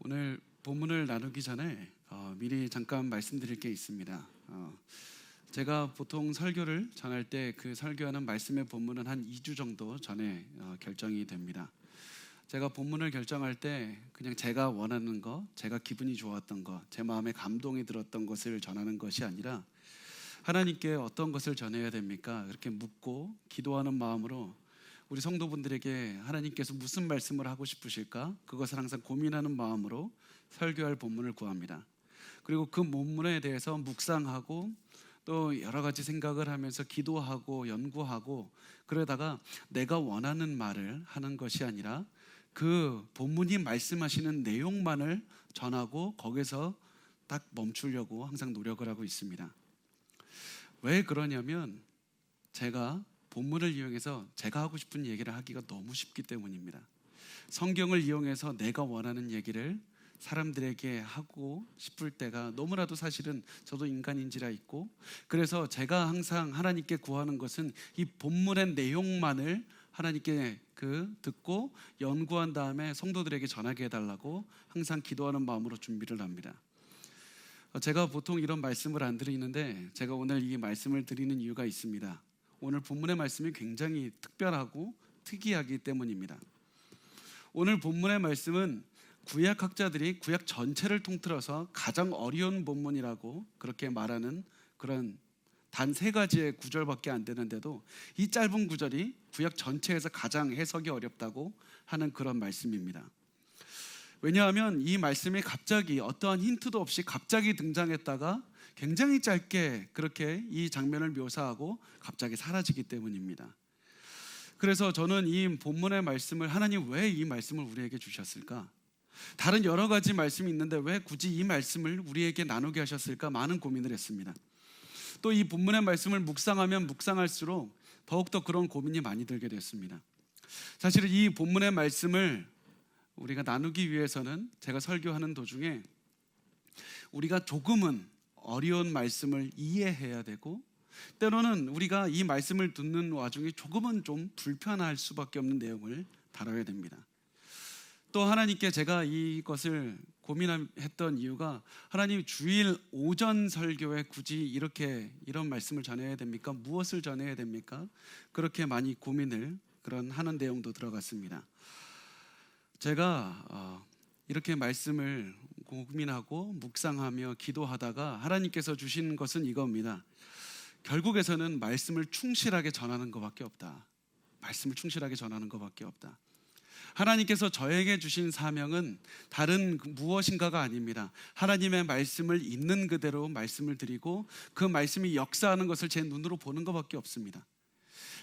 오늘 본문을 나누기 전에 미리 잠깐 말씀드릴 게 있습니다. 제가 보통 설교를 전할 때 그 설교하는 말씀의 본문은 한 2주 정도 전에 결정이 됩니다. 제가 본문을 결정할 때 그냥 제가 원하는 것, 제가 기분이 좋았던 것, 제 마음에 감동이 들었던 것을 전하는 것이 아니라 하나님께 어떤 것을 전해야 됩니까? 그렇게 묻고 기도하는 마음으로 우리 성도분들에게 하나님께서 무슨 말씀을 하고 싶으실까? 그것을 항상 고민하는 마음으로 설교할 본문을 구합니다. 그리고 그 본문에 대해서 묵상하고 또 여러 가지 생각을 하면서 기도하고 연구하고 그러다가 내가 원하는 말을 하는 것이 아니라 그 본문이 말씀하시는 내용만을 전하고 거기서 딱 멈추려고 항상 노력을 하고 있습니다. 왜 그러냐면 제가 본문을 이용해서 제가 하고 싶은 얘기를 하기가 너무 쉽기 때문입니다. 성경을 이용해서 내가 원하는 얘기를 사람들에게 하고 싶을 때가 너무나도 사실은 저도 인간인지라 있고, 그래서 제가 항상 하나님께 구하는 것은 이 본문의 내용만을 하나님께 듣고 연구한 다음에 성도들에게 전하게 해달라고 항상 기도하는 마음으로 준비를 합니다. 제가 보통 이런 말씀을 안 드리는데 제가 오늘 이 말씀을 드리는 이유가 있습니다. 오늘 본문의 말씀이 굉장히 특별하고 특이하기 때문입니다. 오늘 본문의 말씀은 구약학자들이 구약 전체를 통틀어서 가장 어려운 본문이라고 그렇게 말하는 그런 단 3가지의 구절밖에 안 되는데도 이 짧은 구절이 구약 전체에서 가장 해석이 어렵다고 하는 그런 말씀입니다. 왜냐하면 이 말씀이 갑자기 어떠한 힌트도 없이 갑자기 등장했다가 굉장히 짧게 그렇게 이 장면을 묘사하고 갑자기 사라지기 때문입니다. 그래서 저는 이 본문의 말씀을 하나님 왜 이 말씀을 우리에게 주셨을까? 다른 여러 가지 말씀이 있는데 왜 굳이 이 말씀을 우리에게 나누게 하셨을까? 많은 고민을 했습니다. 또 이 본문의 말씀을 묵상하면 묵상할수록 더욱더 그런 고민이 많이 들게 됐습니다. 사실은 이 본문의 말씀을 우리가 나누기 위해서는 제가 설교하는 도중에 우리가 조금은 어려운 말씀을 이해해야 되고, 때로는 우리가 이 말씀을 듣는 와중에 조금은 좀 불편할 수밖에 없는 내용을 다뤄야 됩니다. 또 하나님께 제가 이것을 고민했던 이유가, 하나님 주일 오전 설교에 굳이 이런 말씀을 전해야 됩니까? 무엇을 전해야 됩니까? 그렇게 많이 고민을 하는 내용도 들어갔습니다. 제가 이렇게 말씀을 고민하고 묵상하며 기도하다가 하나님께서 주신 것은 이겁니다. 결국에서는 말씀을 충실하게 전하는 것밖에 없다. 말씀을 충실하게 전하는 것밖에 없다. 하나님께서 저에게 주신 사명은 다른 무엇인가가 아닙니다. 하나님의 말씀을 있는 그대로 말씀을 드리고 그 말씀이 역사하는 것을 제 눈으로 보는 것밖에 없습니다.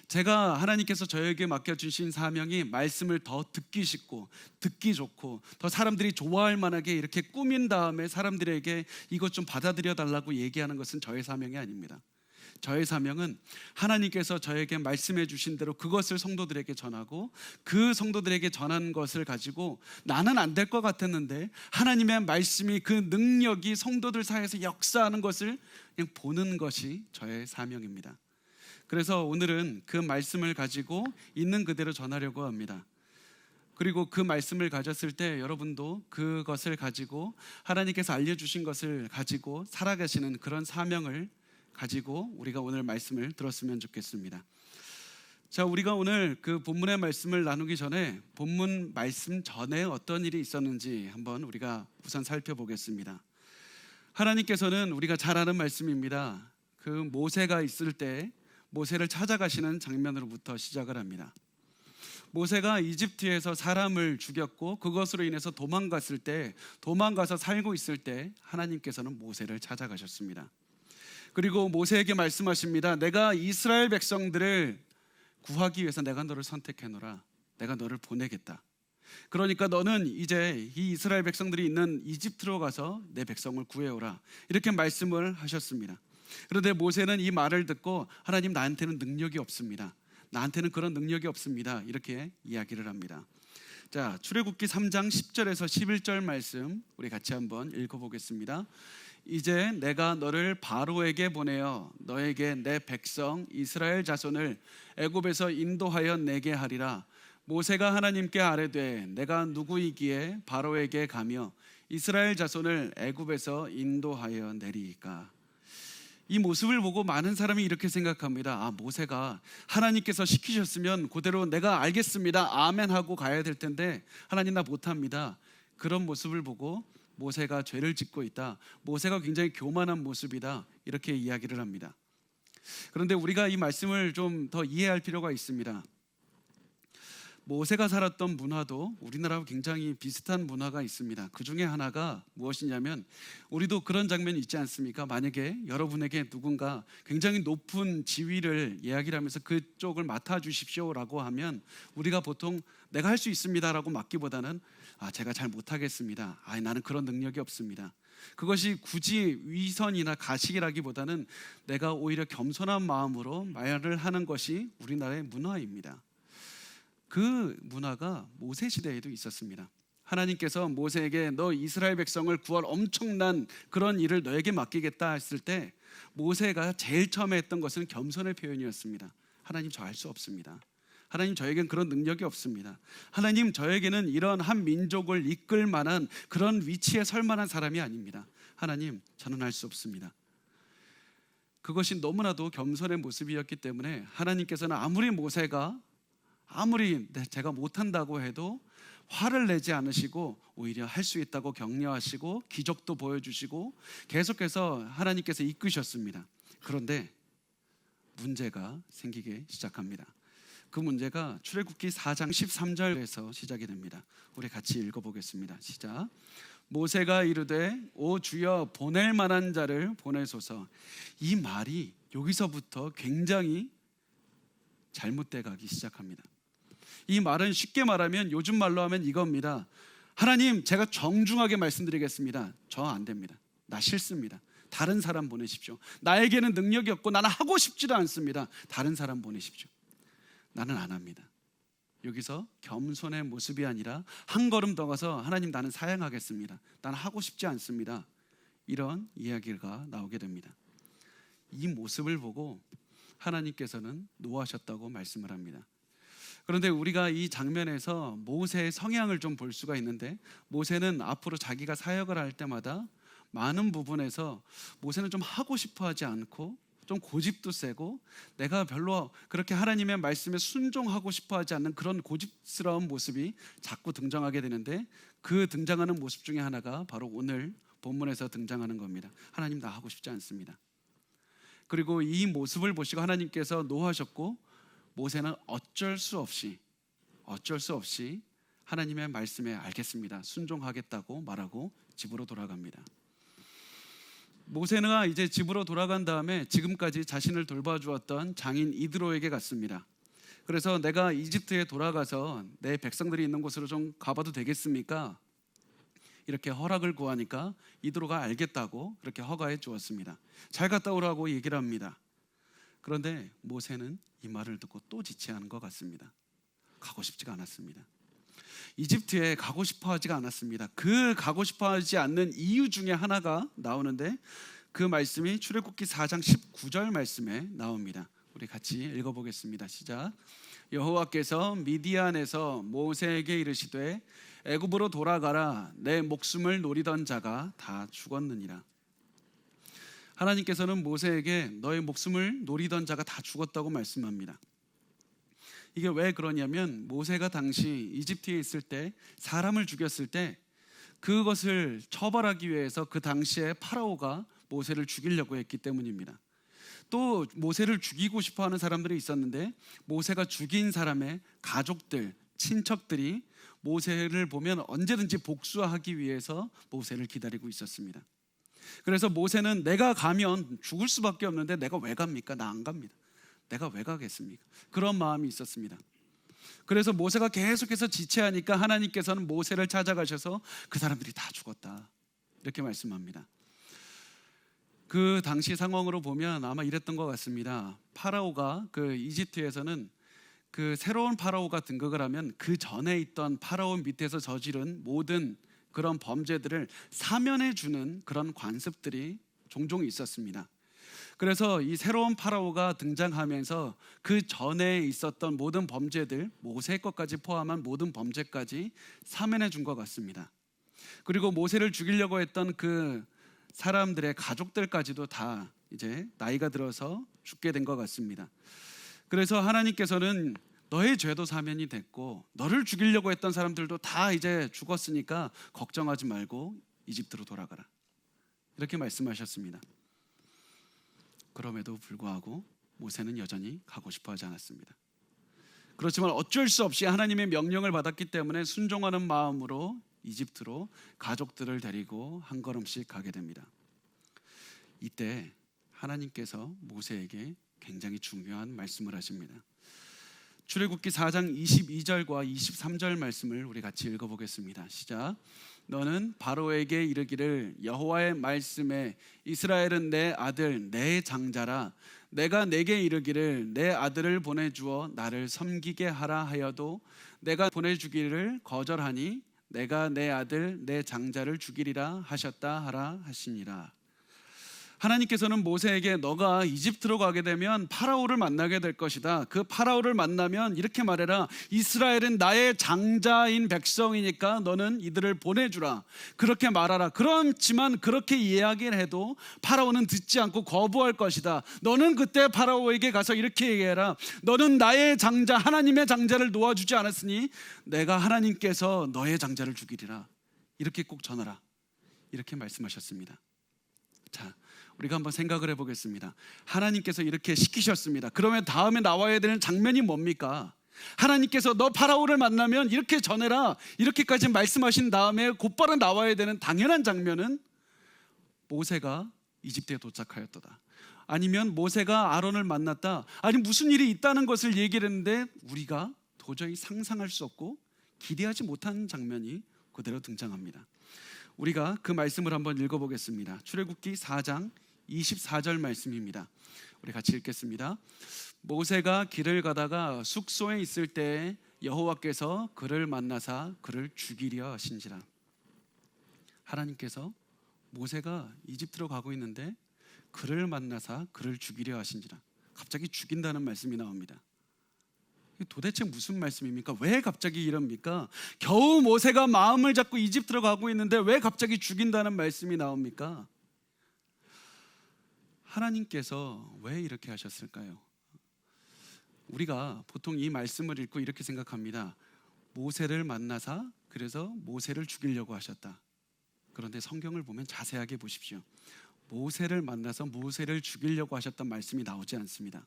제가 하나님께서 저에게 맡겨주신 사명이 말씀을 더 듣기 쉽고 듣기 좋고 더 사람들이 좋아할 만하게 이렇게 꾸민 다음에 사람들에게 이것 좀 받아들여 달라고 얘기하는 것은 저의 사명이 아닙니다. 저의 사명은 하나님께서 저에게 말씀해 주신 대로 그것을 성도들에게 전하고 그 성도들에게 전한 것을 가지고 나는 안 될 것 같았는데 하나님의 말씀이 그 능력이 성도들 사이에서 역사하는 것을 그냥 보는 것이 저의 사명입니다. 그래서 오늘은 그 말씀을 가지고 있는 그대로 전하려고 합니다. 그리고 그 말씀을 가졌을 때 여러분도 그것을 가지고 하나님께서 알려주신 것을 가지고 살아가시는 그런 사명을 가지고 우리가 오늘 말씀을 들었으면 좋겠습니다. 자, 우리가 오늘 그 본문의 말씀을 나누기 전에 본문 말씀 전에 어떤 일이 있었는지 한번 우리가 우선 살펴보겠습니다. 하나님께서는 우리가 잘 아는 말씀입니다. 그 모세가 있을 때 모세를 찾아가시는 장면으로부터 시작을 합니다. 모세가 이집트에서 사람을 죽였고 그것으로 인해서 도망가서 살고 있을 때 하나님께서는 모세를 찾아가셨습니다. 그리고 모세에게 말씀하십니다. 내가 이스라엘 백성들을 구하기 위해서 내가 너를 선택해놓으라. 내가 너를 보내겠다. 그러니까 너는 이제 이 이스라엘 백성들이 있는 이집트로 가서 내 백성을 구해오라. 이렇게 말씀을 하셨습니다. 그런데 모세는 이 말을 듣고 하나님, 나한테는 능력이 없습니다. 나한테는 그런 능력이 없습니다. 이렇게 이야기를 합니다. 자, 출애굽기 3장 10절에서 11절 말씀 우리 같이 한번 읽어보겠습니다. 이제 내가 너를 바로에게 보내어 너에게 내 백성 이스라엘 자손을 애굽에서 인도하여 내게 하리라. 모세가 하나님께 아뢰되 내가 누구이기에 바로에게 가며 이스라엘 자손을 애굽에서 인도하여 내리니까. 이 모습을 보고 많은 사람이 이렇게 생각합니다. 모세가 하나님께서 시키셨으면 그대로 내가 알겠습니다, 아멘 하고 가야 될 텐데 하나님 나 못합니다. 그런 모습을 보고 모세가 죄를 짓고 있다, 모세가 굉장히 교만한 모습이다, 이렇게 이야기를 합니다. 그런데 우리가 이 말씀을 좀 더 이해할 필요가 있습니다. 모세가 살았던 문화도 우리나라와 굉장히 비슷한 문화가 있습니다. 그 중에 하나가 무엇이냐면, 우리도 그런 장면이 있지 않습니까? 만약에 여러분에게 누군가 굉장히 높은 지위를 이야기를 하면서 그쪽을 맡아주십시오라고 하면 우리가 보통 내가 할 수 있습니다라고 맡기보다는 제가 잘 못하겠습니다, 나는 그런 능력이 없습니다, 그것이 굳이 위선이나 가식이라기보다는 내가 오히려 겸손한 마음으로 말을 하는 것이 우리나라의 문화입니다. 그 문화가 모세 시대에도 있었습니다. 하나님께서 모세에게 너 이스라엘 백성을 구할 엄청난 그런 일을 너에게 맡기겠다 했을 때 모세가 제일 처음에 했던 것은 겸손의 표현이었습니다. 하나님, 저 할 수 없습니다. 하나님, 저에겐 그런 능력이 없습니다. 하나님, 저에게는 이런 한 민족을 이끌 만한 그런 위치에 설 만한 사람이 아닙니다. 하나님, 저는 할 수 없습니다. 그것이 너무나도 겸손의 모습이었기 때문에 하나님께서는 아무리 제가 못한다고 해도 화를 내지 않으시고 오히려 할 수 있다고 격려하시고 기적도 보여주시고 계속해서 하나님께서 이끄셨습니다. 그런데 문제가 생기기 시작합니다. 그 문제가 출애굽기 4장 13절에서 시작이 됩니다. 우리 같이 읽어보겠습니다. 시작. 모세가 이르되 오 주여, 보낼 만한 자를 보내소서. 이 말이 여기서부터 굉장히 잘못돼 가기 시작합니다. 이 말은 쉽게 말하면, 요즘 말로 하면 이겁니다. 하나님, 제가 정중하게 말씀드리겠습니다. 저 안 됩니다. 나 싫습니다. 다른 사람 보내십시오. 나에게는 능력이 없고 나는 하고 싶지도 않습니다. 다른 사람 보내십시오. 나는 안 합니다. 여기서 겸손의 모습이 아니라 한 걸음 더 가서 하나님, 나는 사양하겠습니다, 나는 하고 싶지 않습니다, 이런 이야기가 나오게 됩니다. 이 모습을 보고 하나님께서는 노하셨다고 말씀을 합니다. 그런데 우리가 이 장면에서 모세의 성향을 좀 볼 수가 있는데, 모세는 앞으로 자기가 사역을 할 때마다 많은 부분에서 모세는 좀 하고 싶어 하지 않고 좀 고집도 세고 내가 별로 그렇게 하나님의 말씀에 순종하고 싶어 하지 않는 그런 고집스러운 모습이 자꾸 등장하게 되는데, 그 등장하는 모습 중에 하나가 바로 오늘 본문에서 등장하는 겁니다. 하나님, 나 하고 싶지 않습니다. 그리고 이 모습을 보시고 하나님께서 노하셨고, 모세는 어쩔 수 없이 하나님의 말씀에 알겠습니다, 순종하겠다고 말하고 집으로 돌아갑니다. 모세는 이제 집으로 돌아간 다음에 지금까지 자신을 돌봐주었던 장인 이드로에게 갔습니다. 그래서 내가 이집트에 돌아가서 내 백성들이 있는 곳으로 좀 가봐도 되겠습니까? 이렇게 허락을 구하니까 이드로가 알겠다고 그렇게 허가해 주었습니다. 잘 갔다 오라고 얘기를 합니다. 그런데 모세는 이 말을 듣고 또 지체하는 것 같습니다. 가고 싶지가 않았습니다. 이집트에 가고 싶어 하지가 않았습니다. 그 가고 싶어 하지 않는 이유 중에 하나가 나오는데, 그 말씀이 출애굽기 4장 19절 말씀에 나옵니다. 우리 같이 읽어보겠습니다. 시작. 여호와께서 미디안에서 모세에게 이르시되 애굽으로 돌아가라, 내 목숨을 노리던 자가 다 죽었느니라. 하나님께서는 모세에게 너의 목숨을 노리던 자가 다 죽었다고 말씀합니다. 이게 왜 그러냐면, 모세가 당시 이집트에 있을 때 사람을 죽였을 때 그것을 처벌하기 위해서 그 당시에 파라오가 모세를 죽이려고 했기 때문입니다. 또 모세를 죽이고 싶어하는 사람들이 있었는데, 모세가 죽인 사람의 가족들, 친척들이 모세를 보면 언제든지 복수하기 위해서 모세를 기다리고 있었습니다. 그래서 모세는 내가 가면 죽을 수밖에 없는데 내가 왜 갑니까? 나 안 갑니다. 내가 왜 가겠습니까? 그런 마음이 있었습니다. 그래서 모세가 계속해서 지체하니까 하나님께서는 모세를 찾아가셔서 그 사람들이 다 죽었다, 이렇게 말씀합니다. 그 당시 상황으로 보면 아마 이랬던 것 같습니다. 파라오가 그 이집트에서는 그 새로운 파라오가 등극을 하면 그 전에 있던 파라오 밑에서 저지른 모든 그런 범죄들을 사면해 주는 그런 관습들이 종종 있었습니다. 그래서 이 새로운 파라오가 등장하면서 그 전에 있었던 모든 범죄들, 모세 것까지 포함한 모든 범죄까지 사면해 준 것 같습니다. 그리고 모세를 죽이려고 했던 그 사람들의 가족들까지도 다 이제 나이가 들어서 죽게 된 것 같습니다. 그래서 하나님께서는 너의 죄도 사면이 됐고 너를 죽이려고 했던 사람들도 다 이제 죽었으니까 걱정하지 말고 이집트로 돌아가라, 이렇게 말씀하셨습니다. 그럼에도 불구하고 모세는 여전히 가고 싶어 하지 않았습니다. 그렇지만 어쩔 수 없이 하나님의 명령을 받았기 때문에 순종하는 마음으로 이집트로 가족들을 데리고 한 걸음씩 가게 됩니다. 이때 하나님께서 모세에게 굉장히 중요한 말씀을 하십니다. 출애굽기 4장 22절과 23절 말씀을 우리 같이 읽어보겠습니다. 시작. 너는 바로에게 이르기를 여호와의 말씀에 이스라엘은 내 아들 내 장자라. 내가 내게 이르기를 내 아들을 보내주어 나를 섬기게 하라 하여도 내가 보내주기를 거절하니 내가 내 아들 내 장자를 죽이리라 하셨다 하라 하시니라. 하나님께서는 모세에게 너가 이집트로 가게 되면 파라오를 만나게 될 것이다. 그 파라오를 만나면 이렇게 말해라. 이스라엘은 나의 장자인 백성이니까 너는 이들을 보내주라. 그렇게 말하라. 그렇지만 그렇게 이야기를 해도 파라오는 듣지 않고 거부할 것이다. 너는 그때 파라오에게 가서 이렇게 얘기해라. 너는 나의 장자 하나님의 장자를 놓아주지 않았으니 내가 하나님께서 너의 장자를 죽이리라. 이렇게 꼭 전하라. 이렇게 말씀하셨습니다. 자, 우리가 한번 생각을 해보겠습니다. 하나님께서 이렇게 시키셨습니다. 그러면 다음에 나와야 되는 장면이 뭡니까? 하나님께서 너 파라오를 만나면 이렇게 전해라, 이렇게까지 말씀하신 다음에 곧바로 나와야 되는 당연한 장면은 모세가 이집트에 도착하였도다, 아니면 모세가 아론을 만났다, 아니 무슨 일이 있다는 것을 얘기를 했는데 우리가 도저히 상상할 수 없고 기대하지 못한 장면이 그대로 등장합니다. 우리가 그 말씀을 한번 읽어보겠습니다. 출애굽기 4장 24절 말씀입니다. 우리 같이 읽겠습니다. 모세가 길을 가다가 숙소에 있을 때 여호와께서 그를 만나사 그를 죽이려 하신지라. 하나님께서 모세가 이집트로 가고 있는데 그를 만나사 그를 죽이려 하신지라. 갑자기 죽인다는 말씀이 나옵니다. 도대체 무슨 말씀입니까? 왜 갑자기 이럽니까? 겨우 모세가 마음을 잡고 이집트로 가고 있는데 왜 갑자기 죽인다는 말씀이 나옵니까? 하나님께서 왜 이렇게 하셨을까요? 우리가 보통 이 말씀을 읽고 이렇게 생각합니다. 모세를 만나사 그래서 모세를 죽이려고 하셨다. 그런데 성경을 보면 자세하게 보십시오. 모세를 만나서 모세를 죽이려고 하셨던 말씀이 나오지 않습니다.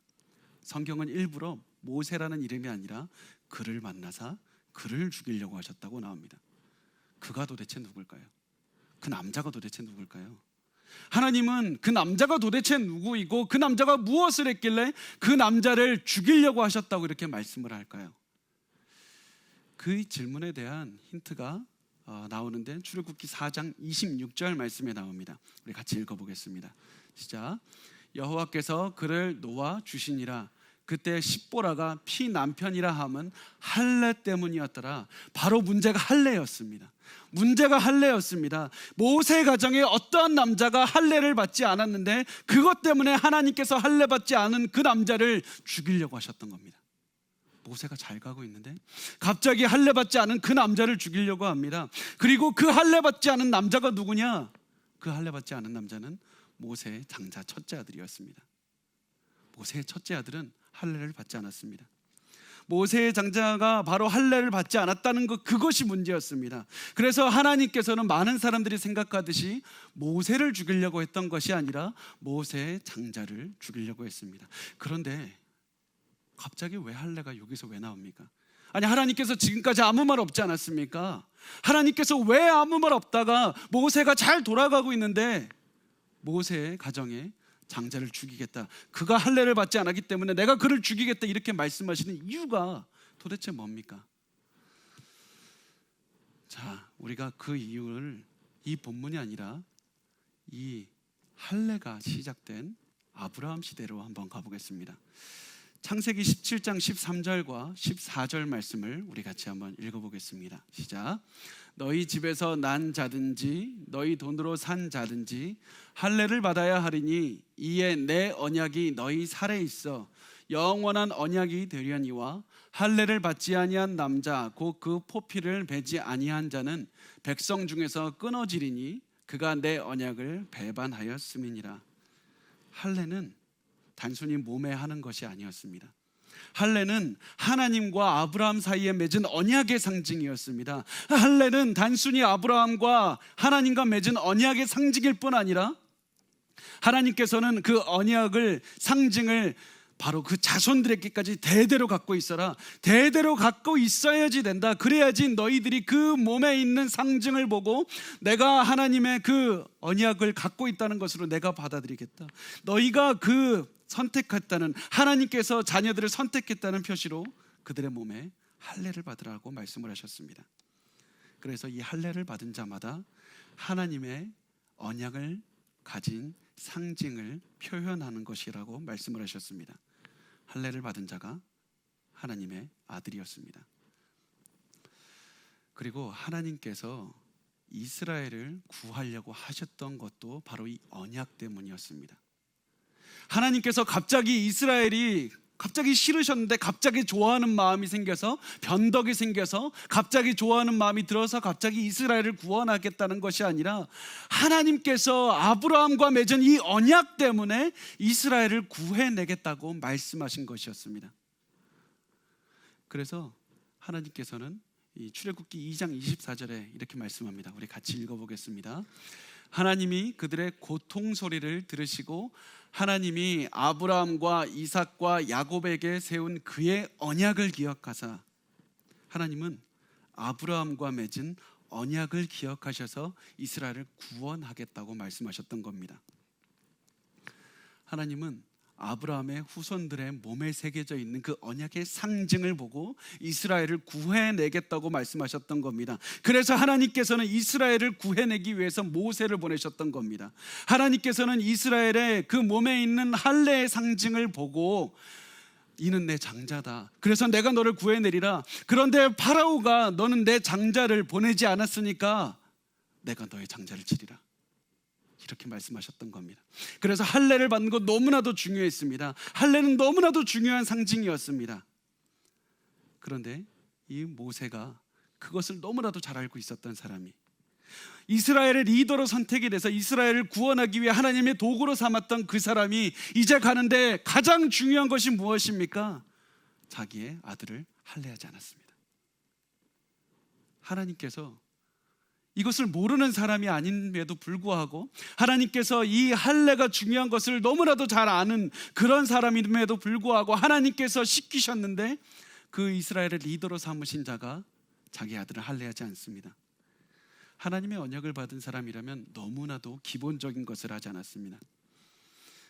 성경은 일부러 모세라는 이름이 아니라 그를 만나사 그를 죽이려고 하셨다고 나옵니다. 그가 도대체 누굴까요? 그 남자가 도대체 누굴까요? 하나님은 그 남자가 도대체 누구이고 그 남자가 무엇을 했길래 그 남자를 죽이려고 하셨다고 이렇게 말씀을 할까요? 그 질문에 대한 힌트가 나오는데 출애굽기 4장 26절 말씀에 나옵니다. 우리 같이 읽어보겠습니다. 시작. 여호와께서 그를 놓아 주시니라. 그때 십보라가 피 남편이라 함은 할례 때문이었더라. 바로 문제가 할례였습니다. 문제가 할례였습니다. 모세 가정에 어떠한 남자가 할례를 받지 않았는데 그것 때문에 하나님께서 할례 받지 않은 그 남자를 죽이려고 하셨던 겁니다. 모세가 잘 가고 있는데 갑자기 할례 받지 않은 그 남자를 죽이려고 합니다. 그리고 그 할례 받지 않은 남자가 누구냐? 그 할례 받지 않은 남자는 모세의 장자 첫째 아들이었습니다. 모세의 첫째 아들은 할례를 받지 않았습니다. 모세의 장자가 바로 할례를 받지 않았다는 것, 그것이 문제였습니다. 그래서 하나님께서는 많은 사람들이 생각하듯이 모세를 죽이려고 했던 것이 아니라 모세의 장자를 죽이려고 했습니다. 그런데 갑자기 왜 할례가 여기서 왜 나옵니까? 아니 하나님께서 지금까지 아무 말 없지 않았습니까? 하나님께서 왜 아무 말 없다가 모세가 잘 돌아가고 있는데 모세의 가정에 장자를 죽이겠다, 그가 할례를 받지 않았기 때문에 내가 그를 죽이겠다, 이렇게 말씀하시는 이유가 도대체 뭡니까? 자, 우리가 그 이유를 이 본문이 아니라 이 할례가 시작된 아브라함 시대로 한번 가보겠습니다. 창세기 17장 13절과 14절 말씀을 우리 같이 한번 읽어보겠습니다. 시작. 너희 집에서 난 자든지 너희 돈으로 산 자든지 할례를 받아야 하리니 이에 내 언약이 너희 살에 있어 영원한 언약이 되려니와 할례를 받지 아니한 남자 곧 그 포피를 베지 아니한 자는 백성 중에서 끊어지리니 그가 내 언약을 배반하였음이니라. 할례는 단순히 몸에 하는 것이 아니었습니다. 할례는 하나님과 아브라함 사이에 맺은 언약의 상징이었습니다. 할례는 단순히 아브라함과 하나님과 맺은 언약의 상징일 뿐 아니라 하나님께서는 그 언약을 상징을 바로 그 자손들에게까지 대대로 갖고 있어라. 대대로 갖고 있어야지 된다. 그래야지 너희들이 그 몸에 있는 상징을 보고 내가 하나님의 그 언약을 갖고 있다는 것으로 내가 받아들이겠다. 너희가 그 선택했다는, 하나님께서 자녀들을 선택했다는 표시로 그들의 몸에 할례를 받으라고 말씀을 하셨습니다. 그래서 이 할례를 받은 자마다 하나님의 언약을 가진 상징을 표현하는 것이라고 말씀을 하셨습니다. 할례를 받은 자가 하나님의 아들이었습니다. 그리고 하나님께서 이스라엘을 구하려고 하셨던 것도 바로 이 언약 때문이었습니다. 하나님께서 갑자기 이스라엘이 갑자기 싫으셨는데 갑자기 좋아하는 마음이 생겨서, 변덕이 생겨서 갑자기 좋아하는 마음이 들어서 갑자기 이스라엘을 구원하겠다는 것이 아니라 하나님께서 아브라함과 맺은 이 언약 때문에 이스라엘을 구해내겠다고 말씀하신 것이었습니다. 그래서 하나님께서는 이 출애굽기 2장 24절에 이렇게 말씀합니다. 우리 같이 읽어보겠습니다. 하나님이 그들의 고통 소리를 들으시고 하나님이 아브라함과 이삭과 야곱에게 세운 그의 언약을 기억하사, 하나님은 아브라함과 맺은 언약을 기억하셔서 이스라엘을 구원하겠다고 말씀하셨던 겁니다. 하나님은 아브라함의 후손들의 몸에 새겨져 있는 그 언약의 상징을 보고 이스라엘을 구해내겠다고 말씀하셨던 겁니다. 그래서 하나님께서는 이스라엘을 구해내기 위해서 모세를 보내셨던 겁니다. 하나님께서는 이스라엘의 그 몸에 있는 할례의 상징을 보고 이는 내 장자다. 그래서 내가 너를 구해내리라. 그런데 파라오가 너는 내 장자를 보내지 않았으니까 내가 너의 장자를 치리라. 이렇게 말씀하셨던 겁니다. 그래서 할례를 받는 것 너무나도 중요했습니다. 할례는 너무나도 중요한 상징이었습니다. 그런데 이 모세가 그것을 너무나도 잘 알고 있었던 사람이, 이스라엘의 리더로 선택이 돼서 이스라엘을 구원하기 위해 하나님의 도구로 삼았던 그 사람이 이제 가는데 가장 중요한 것이 무엇입니까? 자기의 아들을 할례하지 않았습니다. 하나님께서 이것을 모르는 사람이 아님에도 불구하고, 하나님께서 이 할례가 중요한 것을 너무나도 잘 아는 그런 사람임에도 불구하고 하나님께서 시키셨는데 그 이스라엘의 리더로 삼으신 자가 자기 아들을 할례하지 않습니다. 하나님의 언약을 받은 사람이라면 너무나도 기본적인 것을 하지 않았습니다.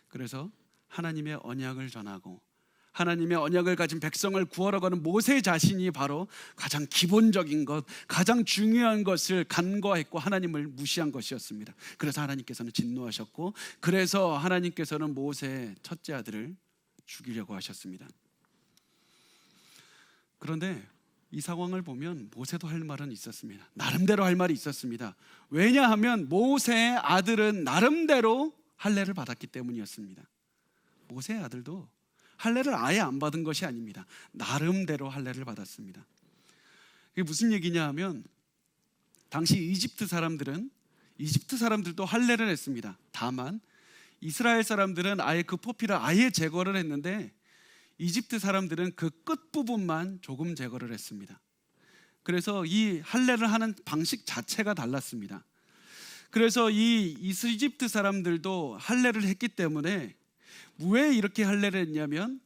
그래서 하나님의 언약을 전하고 하나님의 언약을 가진 백성을 구하러 가는 모세 자신이 바로 가장 기본적인 것, 가장 중요한 것을 간과했고 하나님을 무시한 것이었습니다. 그래서 하나님께서는 진노하셨고, 그래서 하나님께서는 모세의 첫째 아들을 죽이려고 하셨습니다. 그런데 이 상황을 보면 모세도 할 말은 있었습니다. 나름대로 할 말이 있었습니다. 왜냐하면 모세의 아들은 나름대로 할례를 받았기 때문이었습니다. 모세의 아들도 할례를 아예 안 받은 것이 아닙니다. 나름대로 할례를 받았습니다. 이게 무슨 얘기냐 하면, 당시 이집트 사람들도 할례를 했습니다. 다만 이스라엘 사람들은 아예 그 포피를 아예 제거를 했는데 이집트 사람들은 그 끝부분만 조금 제거를 했습니다. 그래서 이 할례를 하는 방식 자체가 달랐습니다. 그래서 이 이집트 사람들도 할례를 했기 때문에, 왜 이렇게 할례를 했냐면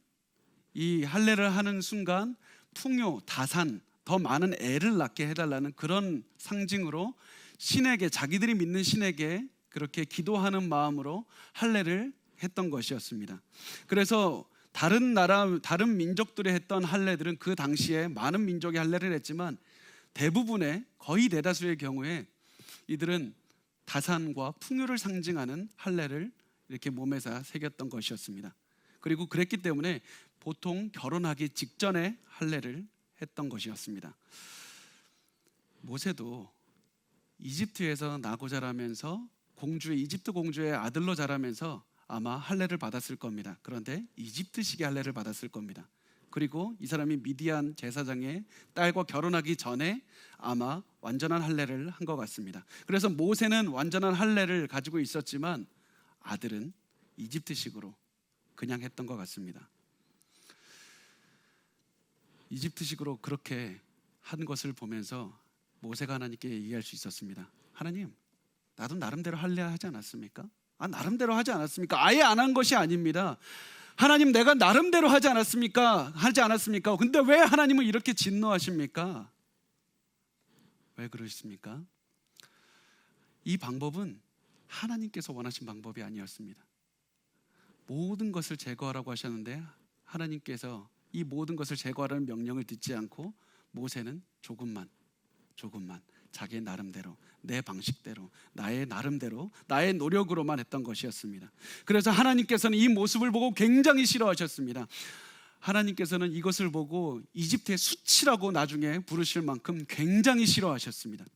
이 할례를 하는 순간 풍요, 다산, 더 많은 애를 낳게 해달라는 그런 상징으로 신에게, 자기들이 믿는 신에게 그렇게 기도하는 마음으로 할례를 했던 것이었습니다. 그래서 다른 나라, 다른 민족들이 했던 할례들은 그 당시에 많은 민족이 할례를 했지만 대부분의, 거의 대다수의 경우에 이들은 다산과 풍요를 상징하는 할례를 이렇게 몸에서 새겼던 것이었습니다. 그리고 그랬기 때문에 보통 결혼하기 직전에 할례를 했던 것이었습니다. 모세도 이집트에서 나고 자라면서 이집트 공주의 아들로 자라면서 아마 할례를 받았을 겁니다. 그런데 이집트식의 할례를 받았을 겁니다. 그리고 이 사람이 미디안 제사장의 딸과 결혼하기 전에 아마 완전한 할례를 한 것 같습니다. 그래서 모세는 완전한 할례를 가지고 있었지만 아들은 이집트식으로 그냥 했던 것 같습니다. 이집트식으로 그렇게 한 것을 보면서 모세가 하나님께 얘기할 수 있었습니다. 하나님, 나도 나름대로 할례하지 않았습니까? 나름대로 하지 않았습니까? 아예 안 한 것이 아닙니다. 하나님, 내가 나름대로 하지 않았습니까? 근데 왜 하나님은 이렇게 진노하십니까? 왜 그러십니까? 이 방법은 하나님께서 원하신 방법이 아니었습니다. 모든 것을 제거하라고 하셨는데 하나님께서 이 모든 것을 제거하라는 명령을 듣지 않고 모세는 조금만 자기의 나름대로, 내 방식대로, 나의 나름대로, 나의 노력으로만 했던 것이었습니다. 그래서 하나님께서는 이 모습을 보고 굉장히 싫어하셨습니다. 하나님께서는 이것을 보고 이집트의 수치라고 나중에 부르실 만큼 굉장히 싫어하셨습니다.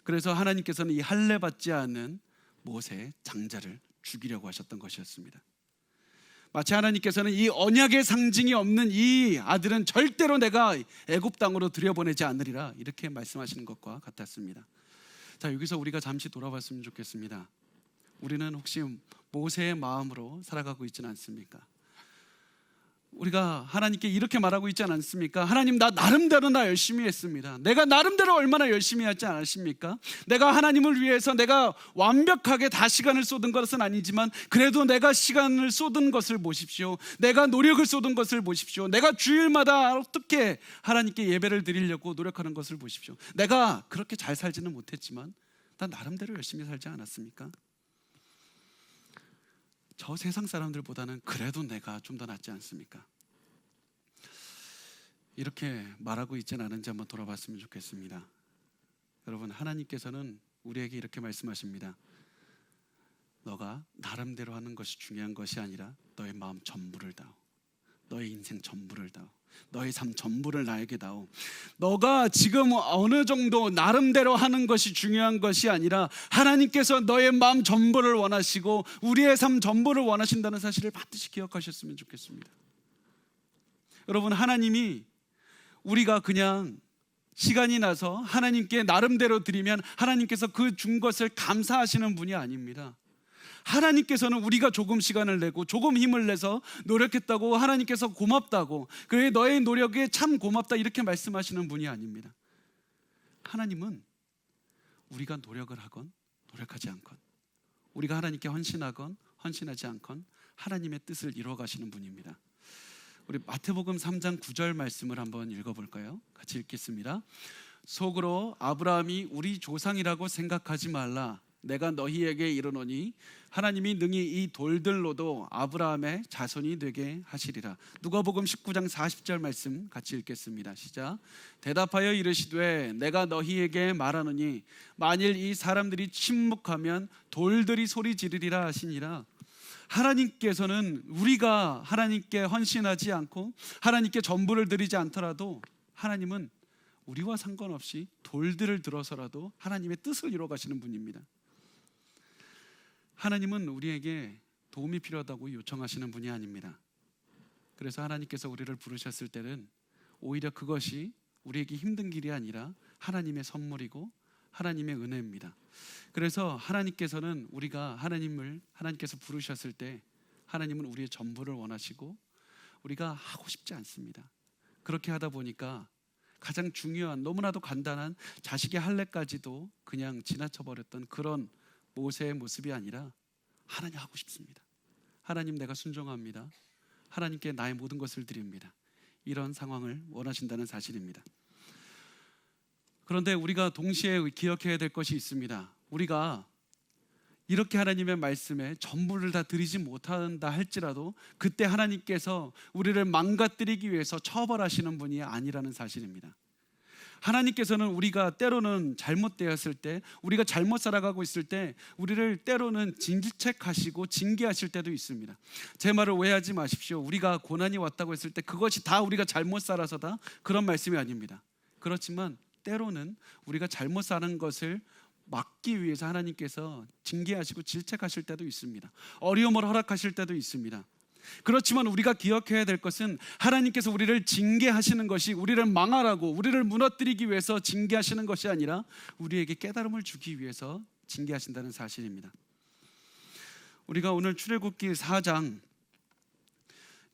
그래서 하나님께서는 이 할례 받지 않는 모세의 장자를 죽이려고 하셨던 것이었습니다. 마치 하나님께서는 이 언약의 상징이 없는 이 아들은 절대로 내가 애굽 땅으로 들여보내지 않으리라 이렇게 말씀하시는 것과 같았습니다. 자, 여기서 우리가 잠시 돌아봤으면 좋겠습니다. 우리는 혹시 모세의 마음으로 살아가고 있지는 않습니까? 우리가 하나님께 이렇게 말하고 있지 않습니까? 하나님, 나 나름대로 열심히 했습니다. 내가 나름대로 얼마나 열심히 하지 않으십니까? 내가 하나님을 위해서 내가 완벽하게 다 시간을 쏟은 것은 아니지만 그래도 내가 시간을 쏟은 것을 보십시오. 내가 노력을 쏟은 것을 보십시오. 내가 주일마다 어떻게 하나님께 예배를 드리려고 노력하는 것을 보십시오. 내가 그렇게 잘 살지는 못했지만 나 나름대로 열심히 살지 않았습니까? 저 세상 사람들보다는 그래도 내가 좀 더 낫지 않습니까? 이렇게 말하고 있지는 않은지 한번 돌아봤으면 좋겠습니다. 여러분, 하나님께서는 우리에게 이렇게 말씀하십니다. 너가 나름대로 하는 것이 중요한 것이 아니라 너의 마음 전부를 다오. 너의 인생 전부를 다오. 너의 삶 전부를 나에게 다오. 너가 지금 어느 정도 나름대로 하는 것이 중요한 것이 아니라 하나님께서 너의 마음 전부를 원하시고 우리의 삶 전부를 원하신다는 사실을 반드시 기억하셨으면 좋겠습니다. 여러분, 하나님이 우리가 그냥 시간이 나서 하나님께 나름대로 드리면 하나님께서 그 준 것을 감사하시는 분이 아닙니다. 하나님께서는 우리가 조금 시간을 내고 조금 힘을 내서 노력했다고 하나님께서 고맙다고, 그래 너의 노력에 참 고맙다 이렇게 말씀하시는 분이 아닙니다. 하나님은 우리가 노력을 하건 노력하지 않건, 우리가 하나님께 헌신하건 헌신하지 않건 하나님의 뜻을 이루어 가시는 분입니다. 우리 마태복음 3장 9절 말씀을 한번 읽어볼까요? 같이 읽겠습니다. 속으로 아브라함이 우리 조상이라고 생각하지 말라. 내가 너희에게 이르노니 하나님이 능히 이 돌들로도 아브라함의 자손이 되게 하시리라. 누가복음 19장 40절 말씀 같이 읽겠습니다. 시작. 대답하여 이르시되 내가 너희에게 말하노니 만일 이 사람들이 침묵하면 돌들이 소리 지르리라 하시니라. 하나님께서는 우리가 하나님께 헌신하지 않고 하나님께 전부를 드리지 않더라도 하나님은 우리와 상관없이 돌들을 들어서라도 하나님의 뜻을 이루어 가시는 분입니다. 하나님은 우리에게 도움이 필요하다고 요청하시는 분이 아닙니다. 그래서 하나님께서 우리를 부르셨을 때는 오히려 그것이 우리에게 힘든 길이 아니라 하나님의 선물이고 하나님의 은혜입니다. 그래서 하나님께서는 우리가 하나님께서 부르셨을 때 하나님은 우리의 전부를 원하시고 우리가 하고 싶지 않습니다. 그렇게 하다 보니까 가장 중요한 너무나도 간단한 자식의 할례까지도 그냥 지나쳐버렸던 그런 모세의 모습이 아니라 하나님 하고 싶습니다. 하나님 내가 순종합니다. 하나님께 나의 모든 것을 드립니다. 이런 상황을 원하신다는 사실입니다. 그런데 우리가 동시에 기억해야 될 것이 있습니다. 우리가 이렇게 하나님의 말씀에 전부를 다 드리지 못한다 할지라도 그때 하나님께서 우리를 망가뜨리기 위해서 처벌하시는 분이 아니라는 사실입니다. 하나님께서는 우리가 때로는 잘못되었을 때, 우리가 잘못 살아가고 있을 때 우리를 때로는 질책하시고 징계하실 때도 있습니다. 제 말을 오해하지 마십시오. 우리가 고난이 왔다고 했을 때 그것이 다 우리가 잘못 살아서다 그런 말씀이 아닙니다. 그렇지만 때로는 우리가 잘못 사는 것을 막기 위해서 하나님께서 징계하시고 질책하실 때도 있습니다. 어려움을 허락하실 때도 있습니다. 그렇지만 우리가 기억해야 될 것은 하나님께서 우리를 징계하시는 것이 우리를 망하라고, 우리를 무너뜨리기 위해서 징계하시는 것이 아니라 우리에게 깨달음을 주기 위해서 징계하신다는 사실입니다. 우리가 오늘 출애굽기 4장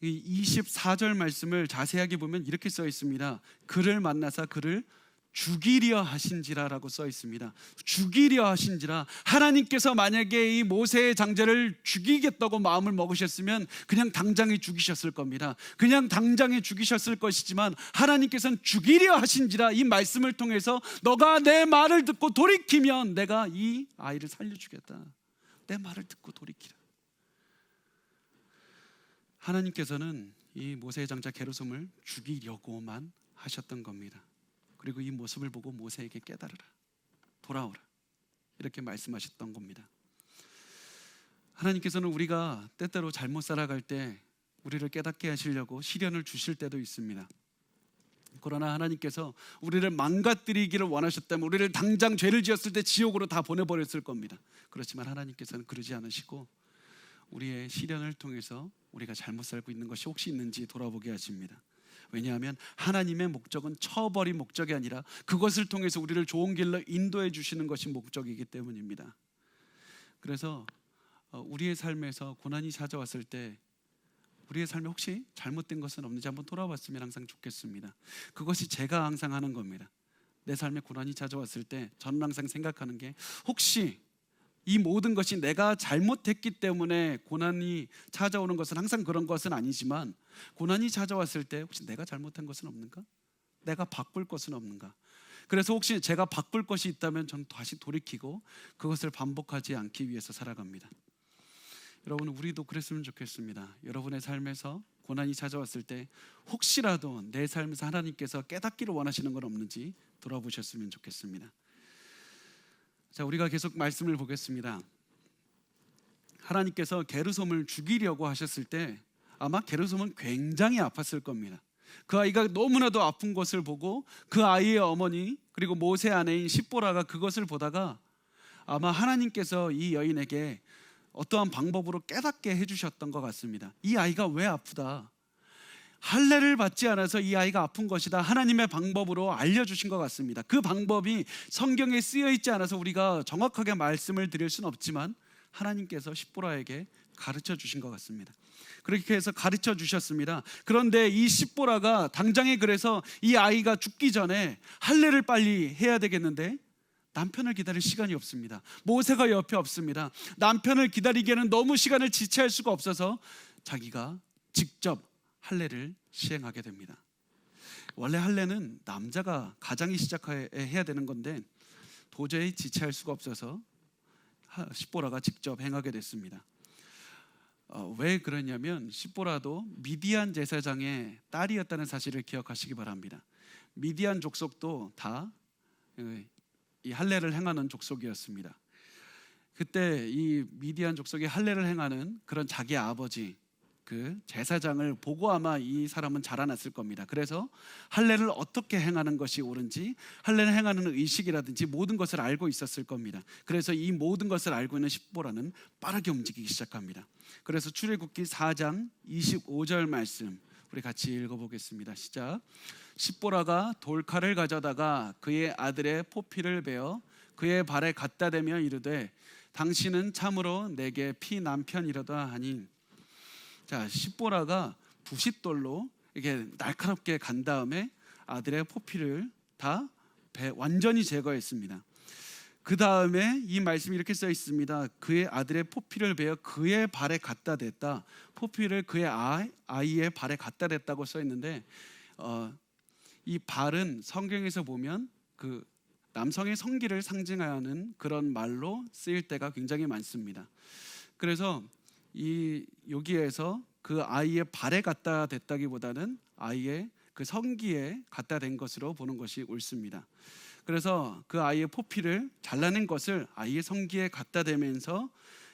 24절 말씀을 자세하게 보면 이렇게 써 있습니다. 그를 만나사 그를 죽이려 하신지라라고 써 있습니다. 죽이려 하신지라. 하나님께서 만약에 이 모세의 장자를 죽이겠다고 마음을 먹으셨으면 그냥 당장에 죽이셨을 겁니다. 그냥 당장에 죽이셨을 것이지만 하나님께서는 죽이려 하신지라. 이 말씀을 통해서 너가 내 말을 듣고 돌이키면 내가 이 아이를 살려주겠다. 내 말을 듣고 돌이키라. 하나님께서는 이 모세의 장자 게르솜을 죽이려고만 하셨던 겁니다. 그리고 이 모습을 보고 모세에게 깨달으라, 돌아오라, 이렇게 말씀하셨던 겁니다. 하나님께서는 우리가 때때로 잘못 살아갈 때 우리를 깨닫게 하시려고 시련을 주실 때도 있습니다. 그러나 하나님께서 우리를 망가뜨리기를 원하셨다면 우리를 당장 죄를 지었을 때 지옥으로 다 보내버렸을 겁니다. 그렇지만 하나님께서는 그러지 않으시고 우리의 시련을 통해서 우리가 잘못 살고 있는 것이 혹시 있는지 돌아보게 하십니다. 왜냐하면 하나님의 목적은 쳐버린 목적이 아니라 그것을 통해서 우리를 좋은 길로 인도해 주시는 것이 목적이기 때문입니다. 그래서 우리의 삶에서 고난이 찾아왔을 때 우리의 삶에 혹시 잘못된 것은 없는지 한번 돌아봤으면 항상 좋겠습니다. 그것이 제가 항상 하는 겁니다. 내 삶에 고난이 찾아왔을 때 저는 항상 생각하는 게 혹시 이 모든 것이 내가 잘못했기 때문에 고난이 찾아오는 것은 항상 그런 것은 아니지만 고난이 찾아왔을 때 혹시 내가 잘못한 것은 없는가? 내가 바꿀 것은 없는가? 그래서 혹시 제가 바꿀 것이 있다면 저는 다시 돌이키고 그것을 반복하지 않기 위해서 살아갑니다. 여러분, 우리도 그랬으면 좋겠습니다. 여러분의 삶에서 고난이 찾아왔을 때 혹시라도 내 삶에서 하나님께서 깨닫기를 원하시는 건 없는지 돌아보셨으면 좋겠습니다. 자, 우리가 계속 말씀을 보겠습니다. 하나님께서 게르솜을 죽이려고 하셨을 때 아마 게르솜은 굉장히 아팠을 겁니다. 그 아이가 너무나도 아픈 것을 보고 그 아이의 어머니 그리고 모세 아내인 십보라가 그것을 보다가 아마 하나님께서 이 여인에게 어떠한 방법으로 깨닫게 해주셨던 것 같습니다. 이 아이가 왜 아프다, 할례를 받지 않아서 이 아이가 아픈 것이다, 하나님의 방법으로 알려주신 것 같습니다. 그 방법이 성경에 쓰여 있지 않아서 우리가 정확하게 말씀을 드릴 수는 없지만 하나님께서 십보라에게 가르쳐 주신 것 같습니다. 그렇게 해서 가르쳐 주셨습니다. 그런데 이 십보라가 당장에 그래서 이 아이가 죽기 전에 할례를 빨리 해야 되겠는데 남편을 기다릴 시간이 없습니다. 모세가 옆에 없습니다. 남편을 기다리기에는 너무 시간을 지체할 수가 없어서 자기가 직접 할례를 시행하게 됩니다. 원래 할례는 남자가 가장이 시작해야 되는 건데 도저히 지체할 수가 없어서 십보라가 직접 행하게 됐습니다. 왜 그러냐면 십보라도 미디안 제사장의 딸이었다는 사실을 기억하시기 바랍니다. 미디안 족속도 다 이 할례를 행하는 족속이었습니다. 그때 이 미디안 족속이 할례를 행하는 그런 자기 아버지 그 제사장을 보고 아마 이 사람은 자라났을 겁니다. 그래서 할례를 어떻게 행하는 것이 옳은지, 할례를 행하는 의식이라든지 모든 것을 알고 있었을 겁니다. 그래서 이 모든 것을 알고 있는 십보라는 빠르게 움직이기 시작합니다. 그래서 출애굽기 4장 25절 말씀 우리 같이 읽어보겠습니다. 시작. 십보라가 돌칼을 가져다가 그의 아들의 포피를 베어 그의 발에 갖다 대며 이르되 당신은 참으로 내게 피 남편이로다 하니. 자, 십보라가 부싯돌로 이렇게 날카롭게 간 다음에 아들의 포피를 다 완전히 제거했습니다. 그 다음에 이 말씀이 이렇게 써 있습니다. 그의 아들의 포피를 베어 그의 발에 갖다 댔다. 포피를 그의 아이의 발에 갖다 댔다고 써 있는데 이 발은 성경에서 보면 그 남성의 성기를 상징하는 그런 말로 쓰일 때가 굉장히 많습니다. 그래서 여기에서 그 아이의 발에 갖다 댔다기보다는 아이의 그 성기에 갖다 댄 것으로 보는 것이 옳습니다. 그래서 그 아이의 포피를 잘라낸 것을 아이의 성기에 갖다 대면서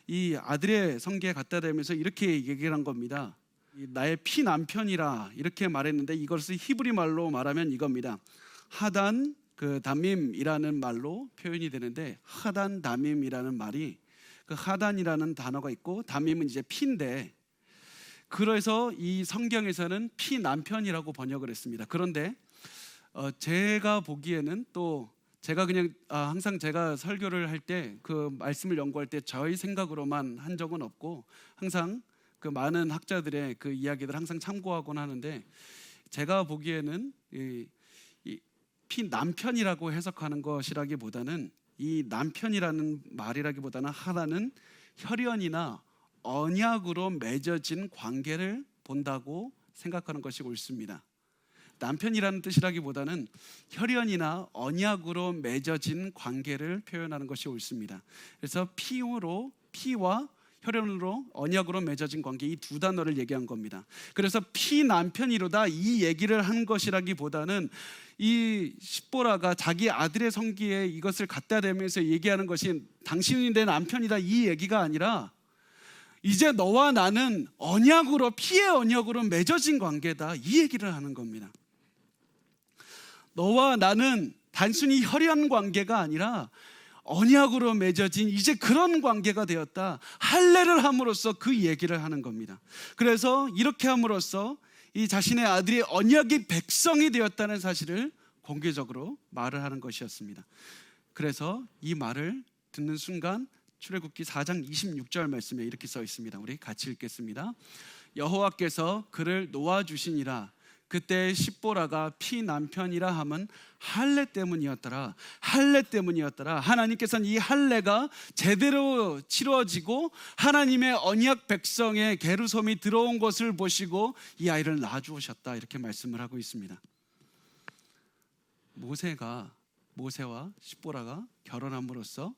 이 아들의 성기에 갖다 대면서 이렇게 얘기를 한 겁니다. 나의 피 남편이라 이렇게 말했는데 이것을 히브리 말로 말하면 이겁니다. 하단 그 담임이라는 말로 표현이 되는데 하단 담임이라는 말이 그 하단이라는 단어가 있고 담임은 이제 피인데 그래서 이 성경에서는 피 남편이라고 번역을 했습니다. 그런데 제가 보기에는 또 제가 그냥 항상 제가 설교를 할 때 그 말씀을 연구할 때 저희 생각으로만 한 적은 없고 항상 그 많은 학자들의 그 이야기들 항상 참고하곤 하는데 제가 보기에는 이 피 남편이라고 해석하는 것이라기보다는 이 남편이라는 말이라기보다는 하나는 혈연이나 언약으로 맺어진 관계를 본다고 생각하는 것이 옳습니다. 남편이라는 뜻이라기보다는 혈연이나 언약으로 맺어진 관계를 표현하는 것이 옳습니다. 그래서 피와 혈연으로 언약으로 맺어진 관계, 이 두 단어를 얘기한 겁니다. 그래서 피 남편이로다 이 얘기를 한 것이라기보다는 이 십보라가 자기 아들의 성기에 이것을 갖다 대면서 얘기하는 것이 당신이 내 남편이다 이 얘기가 아니라 이제 너와 나는 언약으로 피의 언약으로 맺어진 관계다 이 얘기를 하는 겁니다. 너와 나는 단순히 혈연 관계가 아니라 언약으로 맺어진 이제 그런 관계가 되었다. 할례를 함으로써 그 얘기를 하는 겁니다. 그래서 이렇게 함으로써 이 자신의 아들이 언약의 백성이 되었다는 사실을 공개적으로 말을 하는 것이었습니다. 그래서 이 말을 듣는 순간 출애굽기 4장 26절 말씀에 이렇게 써 있습니다. 우리 같이 읽겠습니다. 여호와께서 그를 놓아주시니라. 그때 십보라가 피 남편이라 함은 할례 때문이었더라. 할례 때문이었더라. 하나님께서는 이 할례가 제대로 치러지고 하나님의 언약 백성의 게르솜이 들어온 것을 보시고 이 아이를 낳아주셨다 이렇게 말씀을 하고 있습니다. 모세와 십보라가 결혼함으로써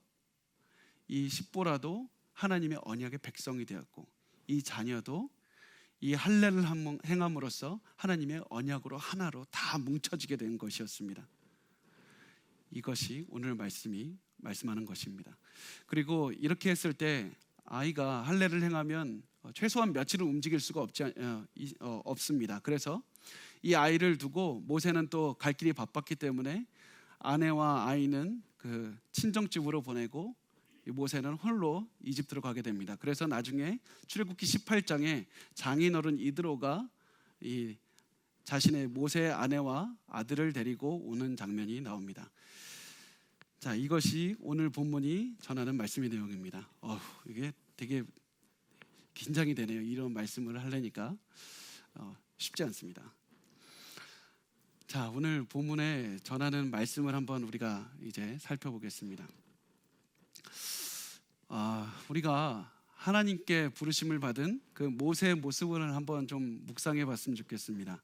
이 십보라도 하나님의 언약의 백성이 되었고 이 자녀도 이 할례를 행함으로써 하나님의 언약으로 하나로 다 뭉쳐지게 된 것이었습니다. 이것이 오늘 말씀하는 것입니다. 그리고 이렇게 했을 때 아이가 할례를 행하면 최소한 며칠은 움직일 수가 없습니다. 그래서 이 아이를 두고 모세는 또 갈 길이 바빴기 때문에 아내와 아이는 그 친정집으로 보내고 모세는 홀로 이집트로 가게 됩니다. 그래서 나중에 출애굽기 18장에 장인어른 이드로가 이 자신의 모세의 아내와 아들을 데리고 오는 장면이 나옵니다. 자, 이것이 오늘 본문이 전하는 말씀의 내용입니다. 이게 되게 긴장이 되네요. 이런 말씀을 하려니까 쉽지 않습니다. 자, 오늘 본문에 전하는 말씀을 한번 우리가 이제 살펴보겠습니다. 우리가 하나님께 부르심을 받은 그 모세의 모습을 한번 좀 묵상해 봤으면 좋겠습니다.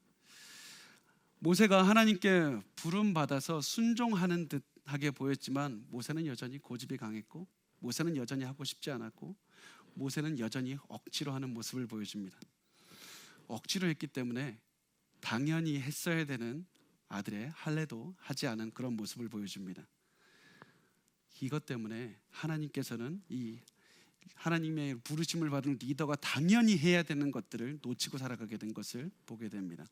모세가 하나님께 부름 받아서 순종하는 듯하게 보였지만 모세는 여전히 고집이 강했고 모세는 여전히 하고 싶지 않았고 모세는 여전히 억지로 하는 모습을 보여줍니다. 억지로 했기 때문에 당연히 했어야 되는 아들의 할례도 하지 않은 그런 모습을 보여줍니다. 이것 때문에 하나님께서는 이 하나님의 부르심을 받은 리더가 당연히 해야 되는 것들을 놓치고 살아가게 된 것을 보게 됩니다.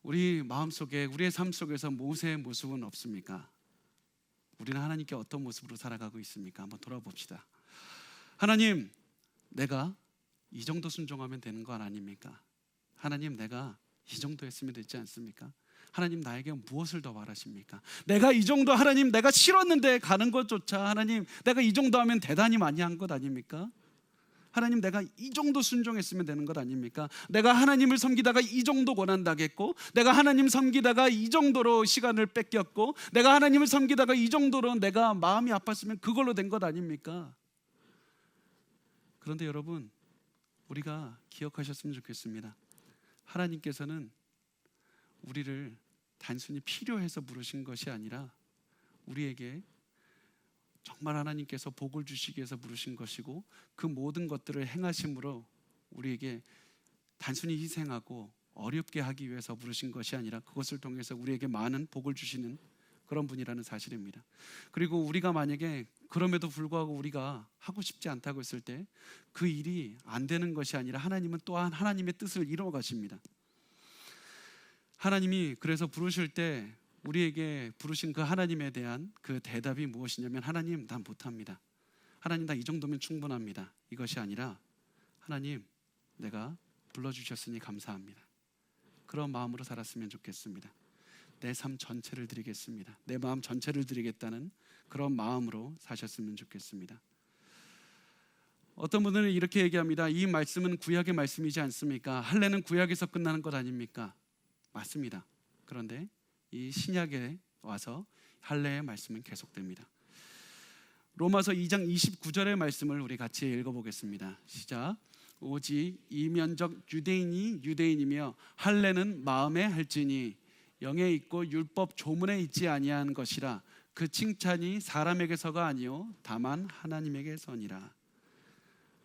우리 마음속에 우리의 삶 속에서 모세의 모습은 없습니까? 우리는 하나님께 어떤 모습으로 살아가고 있습니까? 한번 돌아봅시다. 하나님, 내가 이 정도 순종하면 되는 건 아닙니까? 하나님, 내가 이 정도 했으면 되지 않습니까? 하나님, 나에게 무엇을 더 바라십니까? 내가 이 정도, 하나님, 내가 싫었는데 가는 것조차 하나님, 내가 이 정도 하면 대단히 많이 한 것 아닙니까? 하나님, 내가 이 정도 순종했으면 되는 것 아닙니까? 내가 하나님을 섬기다가 이 정도 고난당했고, 내가 하나님 섬기다가 이 정도로 시간을 뺏겼고, 내가 하나님을 섬기다가 이 정도로 내가 마음이 아팠으면 그걸로 된 것 아닙니까? 그런데 여러분, 우리가 기억하셨으면 좋겠습니다. 하나님께서는 우리를 단순히 필요해서 부르신 것이 아니라 우리에게 정말 하나님께서 복을 주시기 위해서 부르신 것이고 그 모든 것들을 행하심으로 우리에게 단순히 희생하고 어렵게 하기 위해서 부르신 것이 아니라 그것을 통해서 우리에게 많은 복을 주시는 그런 분이라는 사실입니다. 그리고 우리가 만약에 그럼에도 불구하고 우리가 하고 싶지 않다고 했을 때 그 일이 안 되는 것이 아니라 하나님은 또한 하나님의 뜻을 이루어 가십니다. 하나님이 그래서 부르실 때 우리에게 부르신 그 하나님에 대한 그 대답이 무엇이냐면, 하나님, 난 못합니다. 하나님, 나 이 정도면 충분합니다. 이것이 아니라, 하나님, 내가 불러주셨으니 감사합니다. 그런 마음으로 살았으면 좋겠습니다. 내 삶 전체를 드리겠습니다. 내 마음 전체를 드리겠다는 그런 마음으로 사셨으면 좋겠습니다. 어떤 분들은 이렇게 얘기합니다. 이 말씀은 구약의 말씀이지 않습니까? 할례는 구약에서 끝나는 것 아닙니까? 맞습니다. 그런데 이 신약에 와서 할례의 말씀은 계속됩니다. 로마서 2장 29절의 말씀을 우리 같이 읽어보겠습니다. 시작. 오직 이면적 유대인이 유대인이며 할례는 마음에 할지니 영에 있고 율법 조문에 있지 아니한 것이라. 그 칭찬이 사람에게서가 아니요 다만 하나님에게서니라.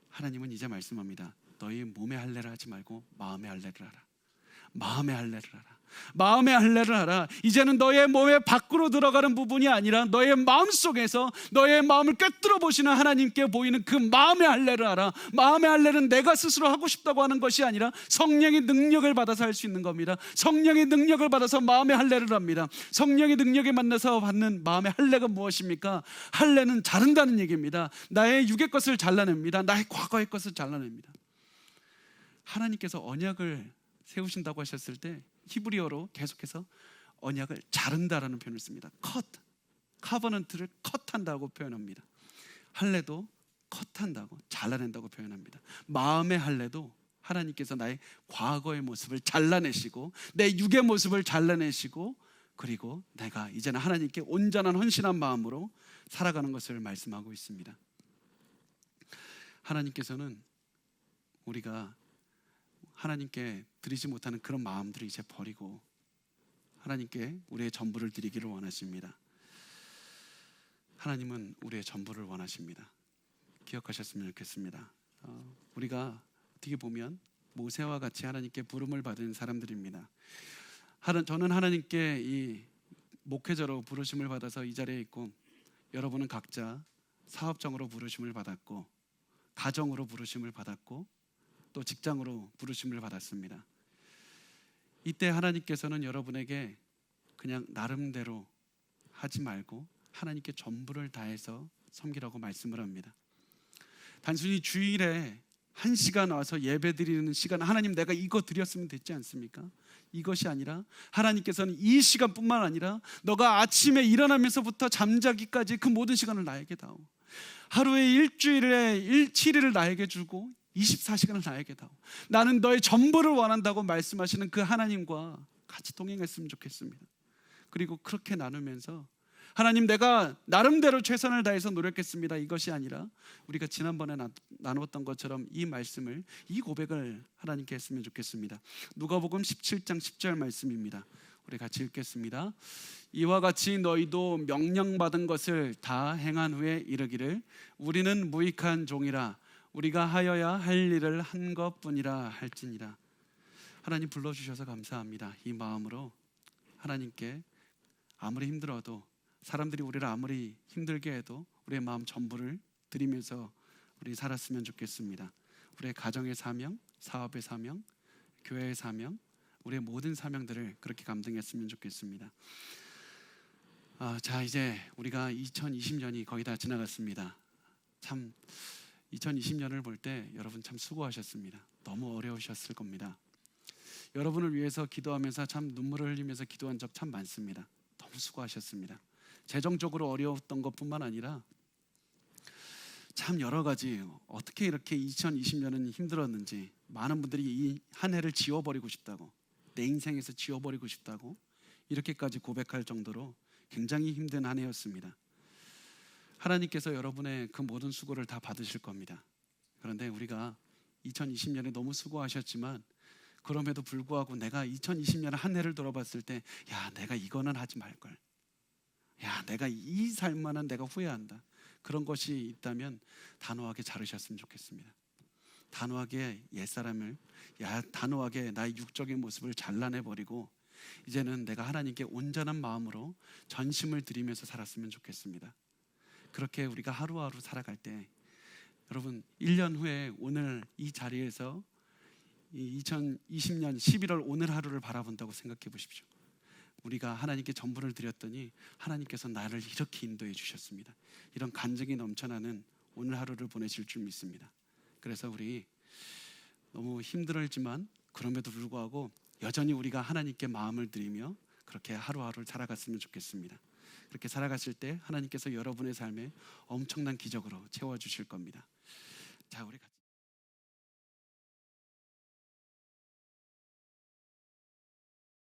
하나님은 이제 말씀합니다. 너희 몸의 할례를 하지 말고 마음의 할례를 하라. 마음의 할례를 하라. 마음의 할례를 하라. 이제는 너의 몸에 밖으로 들어가는 부분이 아니라 너의 마음속에서 너의 마음을 꿰뚫어 보시는 하나님께 보이는 그 마음의 할례를 하라. 마음의 할례는 내가 스스로 하고 싶다고 하는 것이 아니라 성령의 능력을 받아서 할 수 있는 겁니다. 성령의 능력을 받아서 마음의 할례를 합니다. 성령의 능력에 만나서 받는 마음의 할례가 무엇입니까? 할례는 자른다는 얘기입니다. 나의 육의 것을 잘라냅니다. 나의 과거의 것을 잘라냅니다. 하나님께서 언약을 세우신다고 하셨을 때 히브리어로 계속해서 언약을 자른다라는 표현을 씁니다. 컷, 카버넌트를 컷한다고 표현합니다. 할례도 컷한다고, 잘라낸다고 표현합니다. 마음의 할례도 하나님께서 나의 과거의 모습을 잘라내시고 내 육의 모습을 잘라내시고, 그리고 내가 이제는 하나님께 온전한 헌신한 마음으로 살아가는 것을 말씀하고 있습니다. 하나님께서는 우리가 하나님께 드리지 못하는 그런 마음들을 이제 버리고 하나님께 우리의 전부를 드리기를 원하십니다. 하나님은 우리의 전부를 원하십니다. 기억하셨으면 좋겠습니다. 우리가 어떻게 보면 모세와 같이 하나님께 부름을 받은 사람들입니다. 저는 하나님께 이 목회자로 부르심을 받아서 이 자리에 있고, 여러분은 각자 사업장으로 부르심을 받았고, 가정으로 부르심을 받았고, 또 직장으로 부르심을 받았습니다. 이때 하나님께서는 여러분에게 그냥 나름대로 하지 말고 하나님께 전부를 다해서 섬기라고 말씀을 합니다. 단순히 주일에 1시간 와서 예배 드리는 시간, 하나님 내가 이거 드렸으면 됐지 않습니까? 이것이 아니라 하나님께서는 이 시간뿐만 아니라 너가 아침에 일어나면서부터 잠자기까지 그 모든 시간을 나에게 다오. 하루에 일주일에 7일을 나에게 주고 24시간을 나에게 다오. 나는 너의 전부를 원한다고 말씀하시는 그 하나님과 같이 동행했으면 좋겠습니다. 그리고 그렇게 나누면서 하나님, 내가 나름대로 최선을 다해서 노력했습니다, 이것이 아니라 우리가 지난번에 나눴던 것처럼 이 말씀을, 이 고백을 하나님께 했으면 좋겠습니다. 누가복음 17장 10절 말씀입니다. 우리 같이 읽겠습니다. 이와 같이 너희도 명령받은 것을 다 행한 후에 이르기를 우리는 무익한 종이라 우리가 하여야 할 일을 한 것뿐이라 할지니라. 하나님 불러주셔서 감사합니다. 이 마음으로 하나님께 아무리 힘들어도, 사람들이 우리를 아무리 힘들게 해도 우리의 마음 전부를 드리면서 우리 살았으면 좋겠습니다. 우리의 가정의 사명, 사업의 사명, 교회의 사명, 우리의 모든 사명들을 그렇게 감당했으면 좋겠습니다. 자, 이제 우리가 2020년이 거의 다 지나갔습니다. 참 2020년을 볼 때 여러분 참 수고하셨습니다. 너무 어려우셨을 겁니다. 여러분을 위해서 기도하면서 참 눈물을 흘리면서 기도한 적 참 많습니다. 너무 수고하셨습니다. 재정적으로 어려웠던 것뿐만 아니라 참 여러 가지, 어떻게 이렇게 2020년은 힘들었는지, 많은 분들이 이 한 해를 지워버리고 싶다고, 내 인생에서 지워버리고 싶다고 이렇게까지 고백할 정도로 굉장히 힘든 한 해였습니다. 하나님께서 여러분의 그 모든 수고를 다 받으실 겁니다. 그런데 우리가 2020년에 너무 수고하셨지만 그럼에도 불구하고 내가 2020년 한 해를 돌아봤을 때, 야, 내가 이거는 하지 말걸, 야, 내가 이 삶만은 내가 후회한다, 그런 것이 있다면 단호하게 자르셨으면 좋겠습니다. 단호하게 옛사람을, 단호하게 나의 육적인 모습을 잘라내버리고 이제는 내가 하나님께 온전한 마음으로 전심을 드리면서 살았으면 좋겠습니다. 그렇게 우리가 하루하루 살아갈 때, 여러분 1년 후에 오늘 이 자리에서 2020년 11월 오늘 하루를 바라본다고 생각해 보십시오. 우리가 하나님께 전부를 드렸더니 하나님께서 나를 이렇게 인도해 주셨습니다. 이런 간증이 넘쳐나는 오늘 하루를 보내실 줄 믿습니다. 그래서 우리 너무 힘들지만 그럼에도 불구하고 여전히 우리가 하나님께 마음을 드리며 그렇게 하루하루를 살아갔으면 좋겠습니다. 그렇게 살아갔을 때 하나님께서 여러분의 삶에 엄청난 기적으로 채워주실 겁니다. 자, 우리 같이